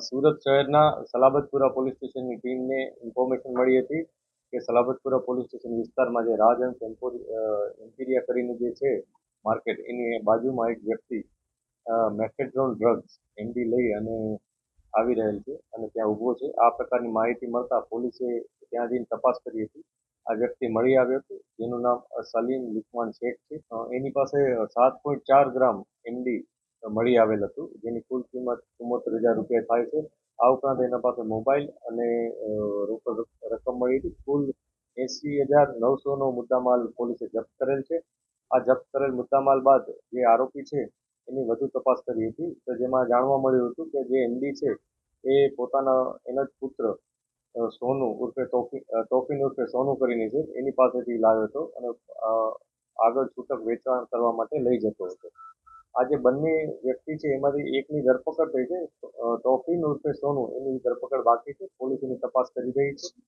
સુરત શહેરના સલાબતપુરા પોલીસ સ્ટેશનની ટીમને ઇન્ફોર્મેશન મળી હતી કે સલાબતપુરા પોલીસ સ્ટેશન વિસ્તારમાં જે રાજહંસ એમ્પિરિયા કરીને જે છે માર્કેટ એની બાજુમાં એક વ્યક્તિ મેફેડ્રોન ડ્રગ્સ એમડી લઈ અને આવી રહેલ છે અને ત્યાં ઊભો છે. આ પ્રકારની માહિતી મળતા પોલીસે ત્યાં જઈને તપાસ કરી હતી. આ વ્યક્તિ મળી આવ્યો હતો જેનું નામ સલીમ લુકમાન શેખ છે. એની પાસે 7.4 ગ્રામ એમડી મળી આવેલ હતું જેની કુલ કિંમત 74,000 રૂપિયા થાય છે. આ ઉપરાંત એના પાસે મોબાઈલ અને રોકડ રકમ મળી હતી. કુલ 80,900નો મુદ્દામાલ પોલીસે જપ્ત કરેલ છે. આ જપ્ત કરેલ મુદ્દામાલ બાદ જે આરોપી છે એની વધુ તપાસ કરી હતી તો જેમાં જાણવા મળ્યું હતું કે જે એમડી છે એ પોતાના એનો જ પુત્ર સોનુ ઉર્ફે તોફીન ઉર્ફે સોનુ કરીને છે એની પાસેથી લાવ્યો હતો અને આગળ છૂટક વેચાણ કરવા માટે લઈ જતો હતો. આ જે બંને વ્યક્તિ છે એમાંથી એકની ધરપકડ થઈ છે. તોફીન ઉર્ફે સોનુ એની ધરપકડ બાકી છે. પોલીસ એની તપાસ કરી રહી છે.